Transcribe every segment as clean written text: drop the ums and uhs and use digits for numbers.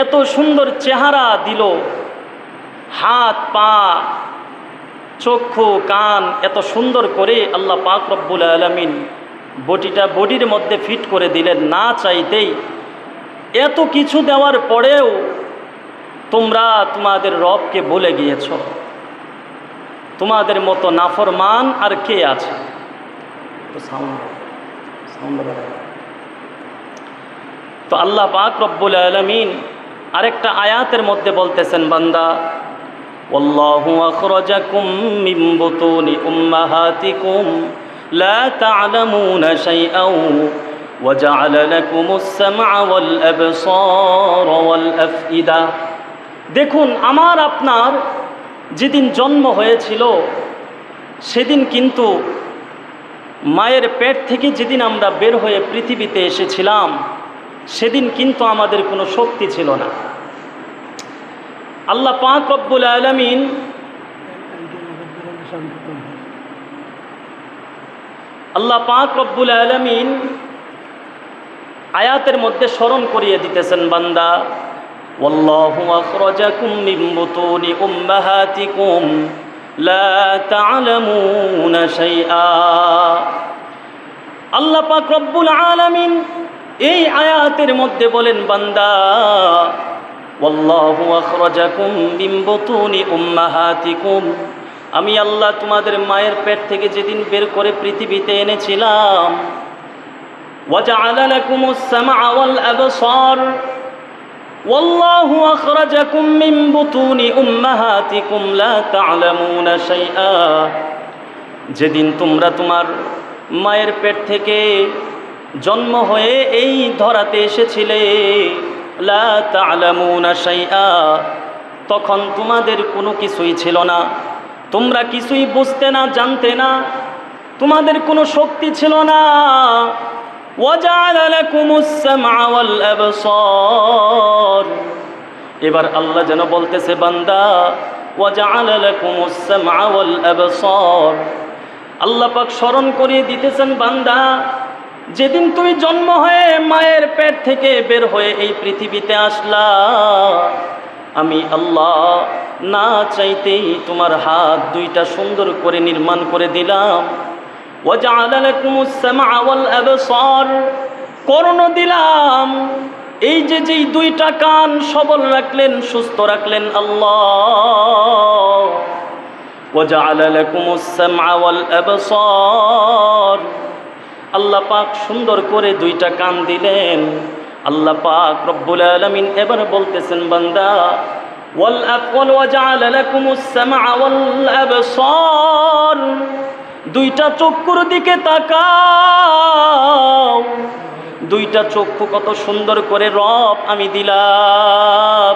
এত সুন্দর চেহারা দিল, হাত পা চক্ষু কান এত সুন্দর করে আল্লাহ পাক রব্বুল আলামিন বডির মধ্যে ফিট করে দিলেন না চাইতেই। এত কিছু দেওয়ার পরেও তোমরা তোমাদের রবকে ভুলে গিয়েছ। তোমাদের মতো নাফরমান আর কে আছে? তো আল্লাহ পাক রব্বুল আলামিন আরেকটা আয়াতের মধ্যে বলতেছেন, বান্দা ওয়াল্লাহু আখরাজাকুম মিন বুতুনি উম্মাহাতিকুম লা তা'লামুনা শাইআন ওয়া জা'আলা লাকুমুস সামআ ওয়াল আবসারা ওয়াল আফইদা। দেখুন, আমার আপনার যেদিন জন্ম হয়েছিল সেদিন কিন্তু মায়ের পেট থেকে যেদিন আমরা বের হয়ে পৃথিবীতে এসেছিলাম সেদিন কিন্তু আমাদের কোনো শক্তি ছিল না। আল্লাহ পাক রব্বুল আলামিন আয়াতের মধ্যে স্মরণ করিয়ে দিতেছেন, বান্দা ওয়াল্লাহু আখরাজাকুম মিন বুতুনি উম্মাহাতিকুম লা তা'লামুনা শাইআ। আল্লাহ পাক রব্বুল আলামিন এই আয়াতের মধ্যে বলেন, বান্দা ওয়াল্লাহু আখরাজাকুম মিন বুতুনি উম্মাহাতিকুম, আমি আল্লাহ তোমাদের মায়ের পেট থেকে যেদিন বের করে পৃথিবীতে এনেছিলাম, ওয়া জা'আলা লাকুমুস সামআ ওয়াল আবসার, ওয়াল্লাহু আখরাজাকুম মিন বুতুনি উম্মাহাতিকুম লা তা'লামুনা শাইআ। যেদিন তোমরা তোমার মায়ের পেট থেকে জন্ম হয়ে এই ধরাতে এসেছিলে, লা তা'লামুনা শাইআ, তখন তোমাদের কোনো কিছুই ছিল না, তোমরা কিছুই বুঝতে না, জানতে না, তোমাদের কোনো শক্তি ছিল না। ওয়া জা'আলা লাকুমুস সামআ ওয়াল আবসার, এবার আল্লাহ যেন বলতেছে, বান্দা ওয়া জা'আলা লাকুমুস সামআ ওয়াল আবসার, আল্লাহ পাক স্মরণ করিয়ে দিতেছেন, বান্দা যেদিন তুমি জন্ম হয়ে মায়ের পেট থেকে বের হয়ে এই পৃথিবীতে আসলা, আমি আল্লাহ না চাইতেই তোমার হাত দুইটা সুন্দর করে নির্মাণ করে দিলাম। ওয়া জা'আলা লাকুমুস সামআ ওয়াল আবসার, কর্ণ দিলাম। এই যেই দুইটা কান সবল রাখলেন, সুস্থ রাখলেন আল্লাহ। ওয়া জা'আলা লাকুমুস সামআ ওয়াল আবসার, আল্লাহ পাক সুন্দর করে দুইটা কান দিলেন। আল্লাহ পাক রব্বুল আলামিন এবার বলতেছেন, বান্দা ওয়া জা'আলা লাকুমুস সামআ ওয়াল আবসার, দুইটা চক্ষুর দিকে তাকাও, দুইটা চক্ষু কত সুন্দর করে রব আমি দিলাম।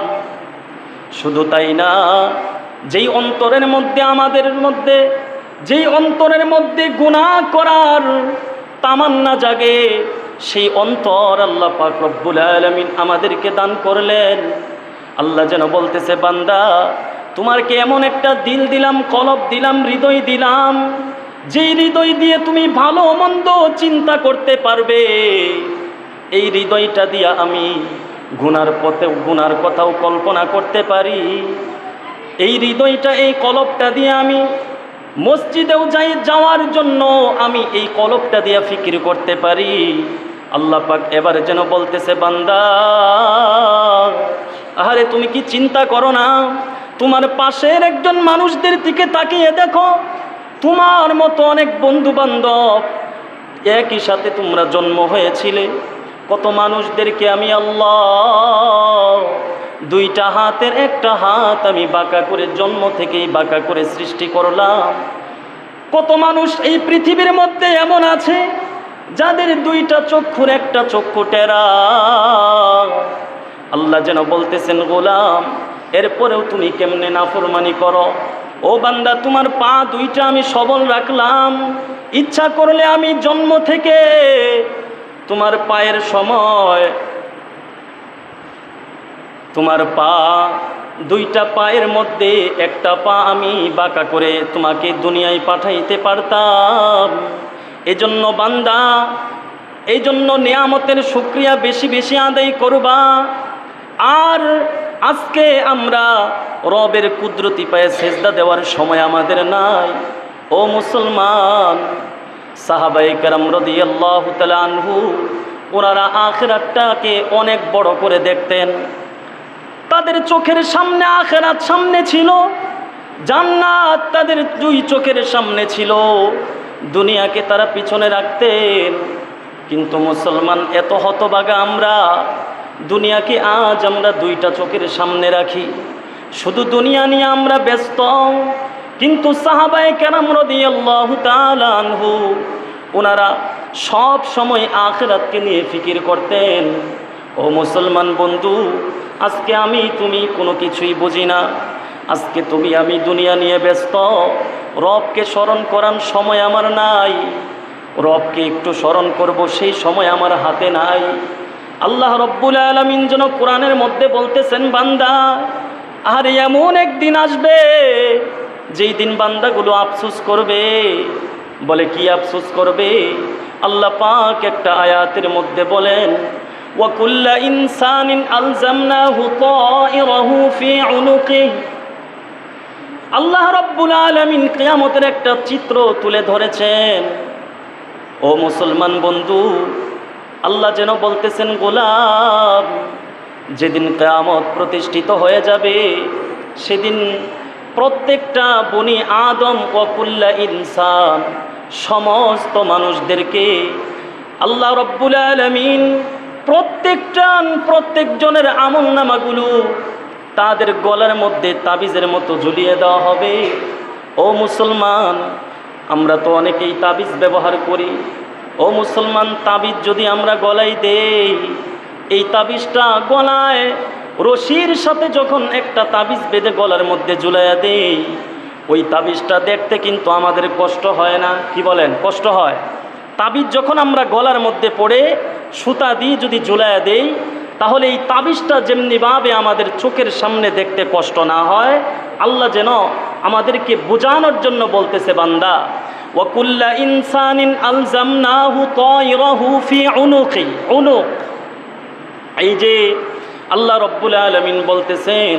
শুধু তাই না, যেই অন্তরের মধ্যে আমাদের মধ্যে যেই অন্তরের মধ্যে গুনাহ করার তামান্না জাগে, সেই অন্তর আল্লাহ পাক রব্বুল আলামিন আমাদেরকে দান করলেন। আল্লাহ যেন বলতেছে, বান্দা তোমাকে এমন একটা দিল দিলাম, কলব দিলাম, হৃদয় দিলাম, যেই হৃদয় দিয়ে তুমি ভালো মন্দ চিন্তা করতে পারবে। এই হৃদয়টা দিয়া আমি গুনার পথে গুনার কথাও কল্পনা করতে পারি। এই হৃদয়টা, এই কলবটা দিয়ে আমি মসজিদেও যাওয়ার জন্য আমি এই কলবটা দিয়ে ফিকির করতে পারি। আল্লাহ পাক এবারে যেন বলতেছে, বান্দা আরে তুমি কি চিন্তা করো না? তোমার পাশের একজন মানুষদের দিকে তাকিয়ে দেখো, তোমার মতো অনেক বন্ধু বান্ধব, একই সাথে তোমরা জন্ম হয়েছিলে। কত মানুষদেরকে আমি আল্লাহ দুইটা হাতের একটা হাত আমি বাঁকা করে জন্ম থেকেই বাঁকা করে সৃষ্টি করলাম। কত মানুষ এই পৃথিবীর মধ্যে এমন আছে যাদের দুইটা চক্ষুর একটা চক্ষু টেরা। আল্লাহ যেন বলতেছেন, গোলাম এরপরেও তুমি কেমনে নাফরমানি করো? ও বান্দা, তোমার পা দুইটা আমি সবল রাখলাম, ইচ্ছা করলে আমি জন্ম থেকে তোমার পায়ের সময় তোমার পা দুইটা পায়ের মধ্যে একটা পা আমি বাঁকা করে তোমাকে দুনিয়ায় পাঠাইতে পারতাম। এজন্য বান্দা, এই জন্য নিয়ামতের শুকরিয়া বেশি বেশি আদায় করবা। আর আজকে আমরা রবের কুদরতি পায়ে সেজদা দেওয়ার সময় আমাদের নাই। ও মুসলমান, সাহাবায়ে কেরাম রাদিয়াল্লাহু তাআলা আনহু ওনারা আখিরাতটাকে অনেক বড় করে দেখতেন। তাদের চোখের সামনে আখিরাত সামনে ছিল, জান্নাত তাদের দুই চোখের সামনে ছিল, দুনিয়াকে তারা পিছনে রাখতেন। কিন্তু মুসলমান এত হতভাগা আমরা, দুনিয়াকে আজ আমরা দুইটা চোখের সামনে রাখি, শুধু দুনিয়া নিয়ে আমরা ব্যস্ত। কিন্তু সাহাবায়ে কেরাম রাদিয়াল্লাহু তাআলা আনহু ওনারা সব সময় আখিরাতকে নিয়ে ফিকির করতেন। ও মুসলমান বন্ধু, আজকে আমি তুমি কোনো কিছুই বুঝি না, আজকে তুমি আমি দুনিয়া নিয়ে ব্যস্ত, রবকে স্মরণ করার সময় আমার নাই, রবকে একটু স্মরণ করব সেই সময় আমার হাতে নাই। আল্লাহ রব্বুল আলামিন যেন কোরআনের মধ্যে বলতেছেন, বান্দা আর এমন একদিন আসবে যেই দিন বান্দাগুলো আফসোস করবে। বলে কি আফসোস করবে? আল্লাহ পাক একটা আয়াতের মধ্যে বলেন, ওয়া কুল্লা ইনসানিন আলজামনাহু তায়রাহু ফি উনুকিহি। আল্লাহ রব্বুল আলামিন কিয়ামতের একটা চিত্র তুলে ধরেছেন। ও মুসলমান বন্ধু, আল্লাহ যেন বলতেছেন, গোলাম যেদিন কিয়ামত প্রতিষ্ঠিত হয়ে যাবে সেদিন প্রত্যেকটা বনি আদম ওয়া কুল্লা ইনসান, সমস্ত মানুষদেরকে আল্লাহ রব্বুল আলামিন প্রত্যেকজনের আমলনামাগুলো তাদের গলার মধ্যে তাবিজের মতো ঝুলিয়ে দেওয়া হবে। ও মুসলমান, আমরা তো অনেকেই তাবিজ ব্যবহার করি। ও মুসলমান, তাবিজ যদি আমরা গলায় দেই, এই তাবিজটা গলায় রশির সাথে যখন একটা তাবিজ বেঁধে গলার মধ্যে ঝুলাইয়া দেই, ওই তাবিজটা দেখতে কিন্তু আমাদের কষ্ট হয় না? কি বলেন, কষ্ট হয়? তাবিজ যখন আমরা গলার মধ্যে পড়ে সুতা দিয়ে যদি ঝুলাইয়া দেই, তাহলে এই তাবিজটা যেমনিভাবে আমাদের চোখের সামনে দেখতে কষ্ট না হয়, আল্লাহ যেন আমাদেরকে বোঝানোর জন্য বলতেছে, বান্দা ওয়া কুল্লা ইনসানিন আলজামনাহু তায়রাহু ফি উনুকি। উনুক, এই যে আল্লাহ রব্বুল আলামিন বলতেছেন,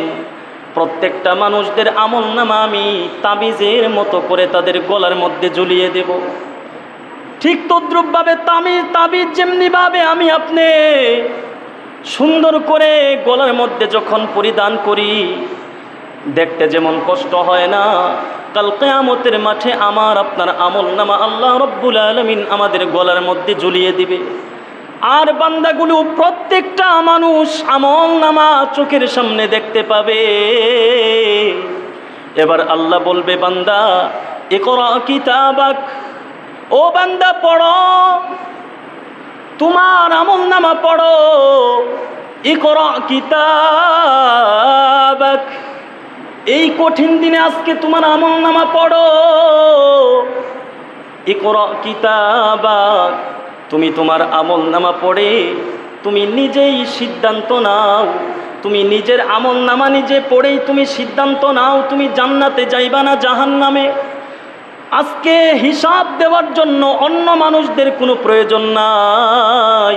প্রত্যেকটা মানুষদের আমলনামা আমি তাবিজের মতো করে তাদের গলার মধ্যে ঝুলিয়ে দেব। ঠিক তদ্রূপভাবে তাবিজ যেমনিভাবে আমি আপনি সুন্দর করে গলার মধ্যে যখন পরিধান করি, দেখতে যেমন কষ্ট হয় না, কাল কিয়ামতের মাঠে আমার আপনার আমলনামা আল্লাহ রব্বুল আলামিন আমাদের গলার মধ্যে ঝুলিয়ে দিবে। আর বান্দাগুলো প্রত্যেকটা মানুষ আমলনামা চোখের সামনে দেখতে পাবে। এবার আল্লাহ বলবে, বান্দা ইকরা কিতাবাক, ও বান্দা পড়ো, তোমার আমলনামা পড়ো। ইকরা কিতাবাক, এই কঠিন দিনে আজকে তোমার আমলনামা পড়ো। ইকরা কিতাবাক, তুমি তোমার আমলনামা পড়ে তুমি নিজেই সিদ্ধান্ত নাও, তুমি নিজের আমলনামা নিজে পড়েই তুমি সিদ্ধান্ত নাও, তুমি জান্নাতে যাইবা না জাহান্নামে। আজকে হিসাব দেওয়ার জন্য অন্য মানুষদের কোনো প্রয়োজন নাই।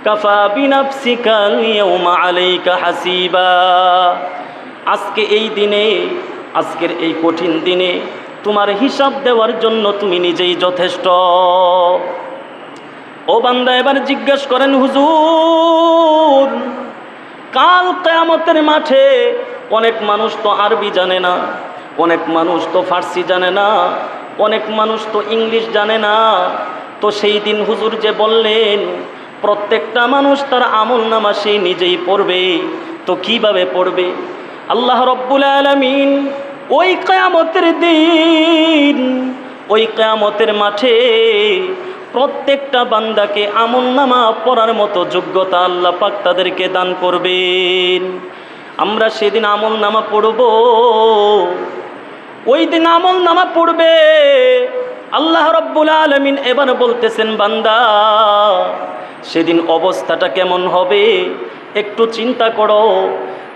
কাফা বিনাফসিকা আল-ইয়াওমা আলাইকা হাসিবা। আজকে এই দিনে, আজকের এই কঠিন দিনে তোমার হিসাব দেওয়ার জন্য তুমি নিজেই যথেষ্ট। ও বান্দা, এবার জিজ্ঞেস করেন, হুজুর কাল কিয়ামতের মাঠে অনেক মানুষ তো আরবি জানে না, অনেক মানুষ তো ফার্সি জানে না, অনেক মানুষ তো ইংলিশ জানে না, তো সেই দিন হুজুর যে বললেন প্রত্যেকটা মানুষ তার আমলনামা সে নিজেই পড়বে, তো কিভাবে পড়বে? আল্লাহ রব্বুল আলামিন ওই কিয়ামতের দিন, ওই কিয়ামতের মাঠে প্রত্যেকটা বান্দাকে আমলনামা পড়ার মতো যোগ্যতা আল্লাহ পাক তাদেরকে দান করবেন। আমরা সেদিন আমলনামা পড়ব, ওই দিন আমলনামা পড়বে। আল্লাহ রব্বুল আলামিন এবার বলতেছেন, বান্দা সেদিন অবস্থাটা কেমন হবে একটু চিন্তা করো।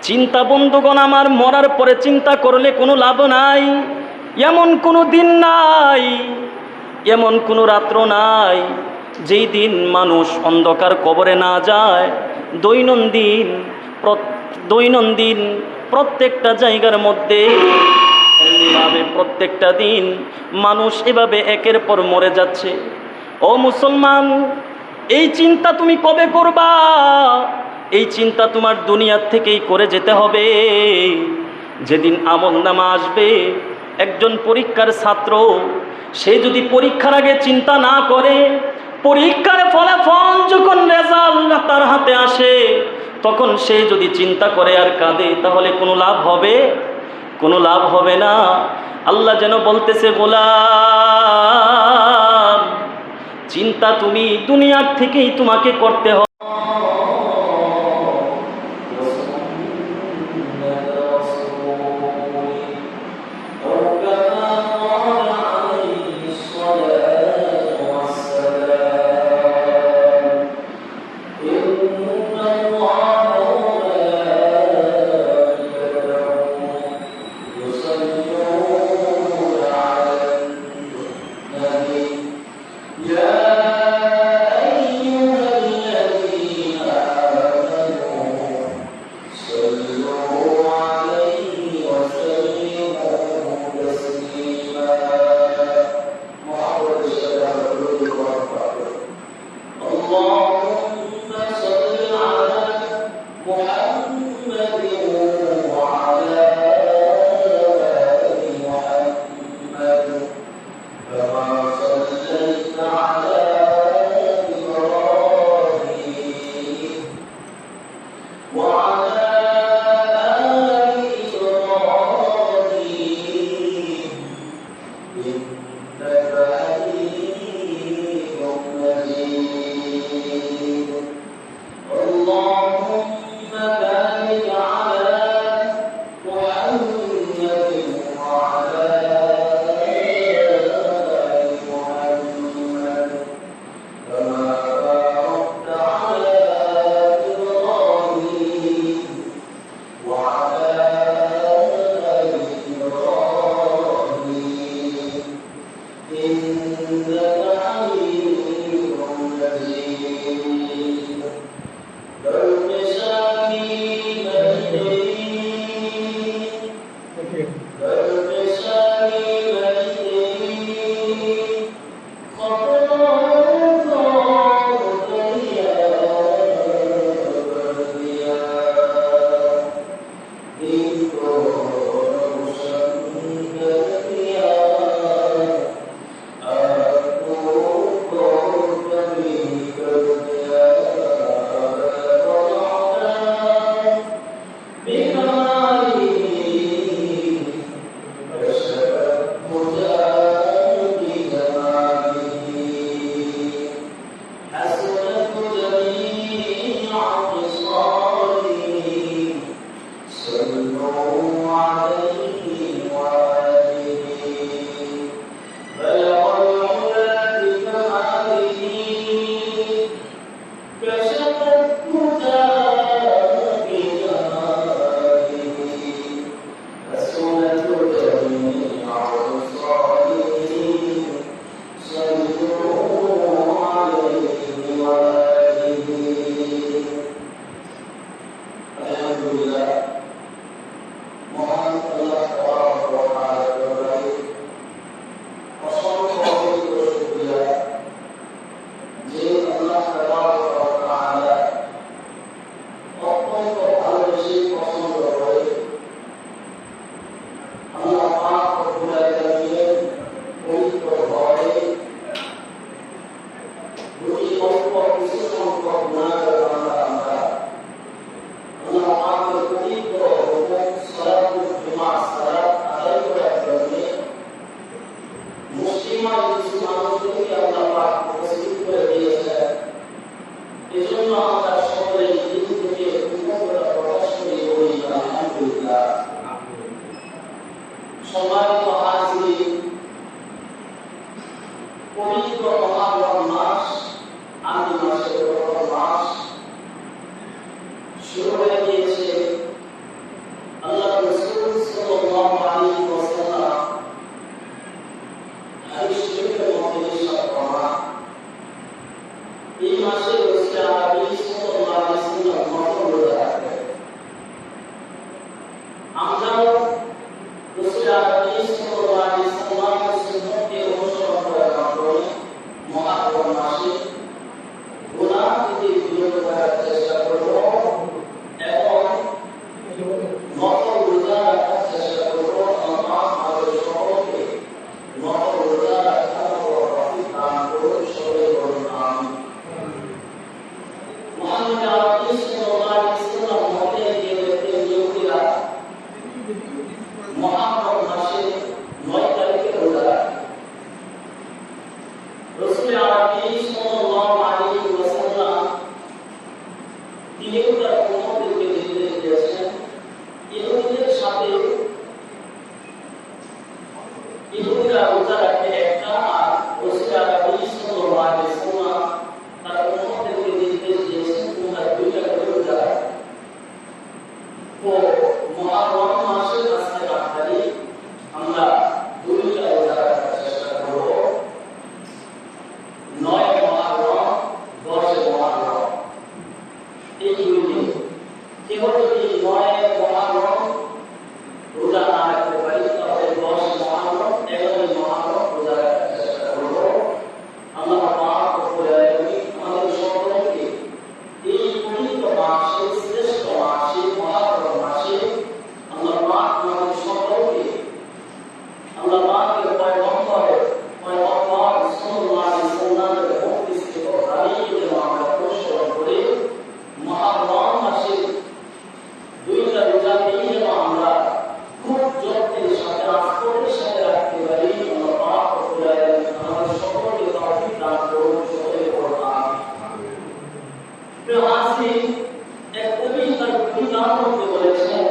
চিন্তা বন্ধুগণ আমার, মরার পরে চিন্তা করলে কোনো লাভ নাই। এমন কোনো দিন নাই, এমন কোনো রাত্র নাই যেই দিন মানুষ অন্ধকার কবরে না যায়, দৈনন্দিন প্রত্যেকটা জায়গার মধ্যে এমনিভাবে প্রত্যেকটা দিন মানুষ এভাবে একের পর মরে যাচ্ছে। ও মুসলমান, এই চিন্তা তুমি কবে করবা? এই চিন্তা তোমার দুনিয়ার থেকেই করে যেতে হবে। যেদিন আমলনামা আসবে, একজন পরীক্ষার ছাত্র সে যদি পরীক্ষার আগে চিন্তা না করে, পরীক্ষার ফলাফল যখন রেজাল্ট তার হাতে আসে তখন সে যদি চিন্তা করে আর কাঁদে, তাহলে কোনো লাভ হবে? কোনো লাভ হবে না। আল্লাহ যেন বলতেছে, গোলাম, চিন্তা তুমি দুনিয়ার থেকেই তোমাকে করতে হবে। এই মাসে রসুল আলাইহিস সাল্লাল্লাহু আলাইহি ওয়াসাল্লাম তো মুহররম মাসের আজকে 8 তারিখ, আমরা দুইটা রোজা রাখার চেষ্টা করব। 9 মুহররম, 10 মুহররম, এই দুই দিন। কেউ যদি 9 মুহররম রোজা না রাখতে পারি, তাহলে 10 মুহররম, 11 মুহররম রোজা রাখার চেষ্টা করব। আল্লাহ পাক রব্বুল আলামিন আমাদের সকলকে এই পবিত্র মাসে, শ্রেষ্ঠ মাসে, মুহররম মাসে আল্লাহ পাক আমাদের সকলকে আল্লাহ পাকের পয়গম্বর সাল্লাল্লাহু আলাইহি ওয়াসাল্লামের উপস্থিত হাদিসে আমরা অনুসরণ করে মুহররম মাসে দুইটা রোজা নিয়ে যেন আমরা খুব যত্নের সাথে, আস্থার সাথে রাখতে পারি। আল্লাহ পাক রব্বুল আলামিন আমাদের সকলকে তৌফিক দান করুন, সকলে পড়ুন আমিন। প্রিয় হাজিরিন, এক কবি তার কবিতার মধ্যে বলেছেন,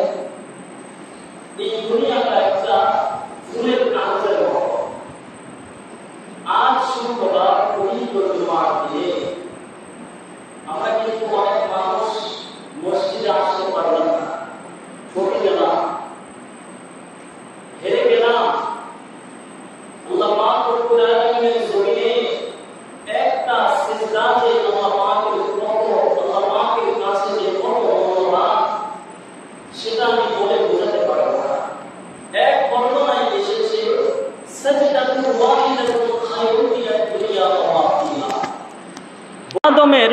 এই দুনিয়াটা একটা ফুলের কাগজের মতো। আজ শুক্রবার পবিত্র জুমার দিনে আমরা কিন্তু অনেক মানুষ মসজিদে আসতে পারলাম না, ঠকে গেলাম, হেরে গেলাম। আল্লাহ পাক রব্বুল আলামিনের জমিনে একটা সিজদা যে আল্লাহ পাকের কত, আল্লাহ পাকের কাছে যে কত মূল্যবান, সেটা আমি বলে বোঝাতে পারবো না। এক বর্ণনায় এসেছে, সাজদাতুল ওয়াহিদাতুল খায়রুন মিনাদ দুনিয়া ওয়া মা ফিহা। আদমের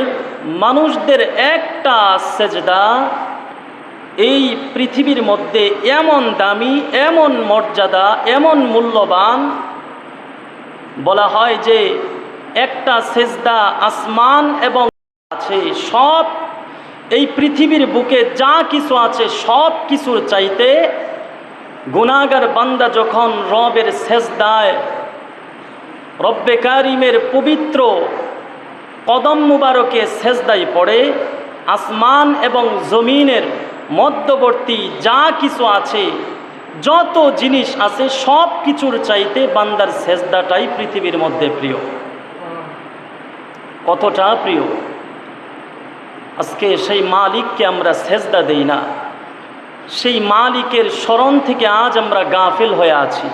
মানুষদের একটা সেজদা এই পৃথিবীর মধ্যে এমন দামি, এমন মর্যাদা, এমন মূল্যবান, বলা হয় যে একটা সেজদা আসমান এবং আছে সব, এই পৃথিবীর বুকে যা কিছু আছে সব কিছুর চাইতে গুনাহগার বান্দা যখন রবের সেজদায়, রব্বে কারিমের পবিত্র কদম মুবারকে সেজদায় পড়ে, আসমান এবং জমিনের মধ্যবর্তী যা কিছু আছে, যত জিনিস আছে সব কিছুর চাইতে বান্দার সেজদাটাই পৃথিবীর মধ্যে প্রিয়। কতটা প্রিয়! আজকে সেই মালিককে আমরা সেজদা দেই না, সেই মালিকের স্মরণ থেকে আজ আমরা গাফিল হয়ে আছি।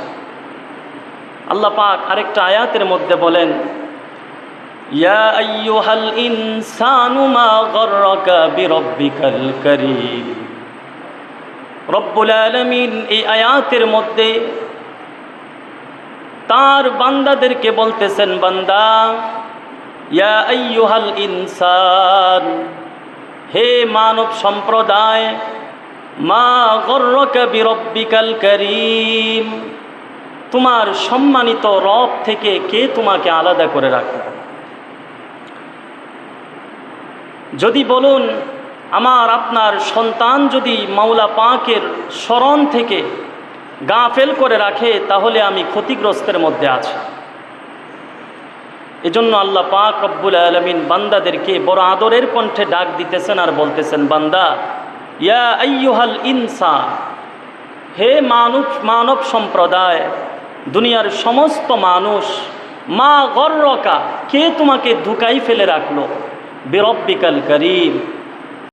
আল্লাহ পাক আরেকটা আয়াতের মধ্যে বলেন, ইয়া আইয়ুহাল ইনসানু মা গররাকা বিরব্বিকাল কারীম। রব্বুল আলামিন এই আয়াতের মধ্যে তার বান্দাদেরকে বলতেছেন, বান্দা, ইয়া আইয়ুহাল ইনসান, হে মানব সম্প্রদায়, মা গররাকা বিরব্বিকাল কারীম, তোমার সম্মানিত রব থেকে কে তোমাকে আলাদা করে রাখলো? যদি বলুন আমার আপনার সন্তান যদি মাওলা পাকের স্মরণ থেকে গাফেল করে রাখে, তাহলে আমি ক্ষতিগ্রস্তের মধ্যে আছি। এজন্য আল্লাহ পাক রব্বুল আলামিন বান্দাদেরকে বড় আদরের কণ্ঠে ডাক দিতেছেন আর বলতেছেন, বান্দা, ইয়া আইয়ুহাল ইনসান, হে মানব সম্প্রদায়, দুনিয়ার সমস্ত মানুষ, মা গররাকা, কে তোমাকে ধোঁকায় ফেলে রাখলো, বিরব্বিকাল কারীম,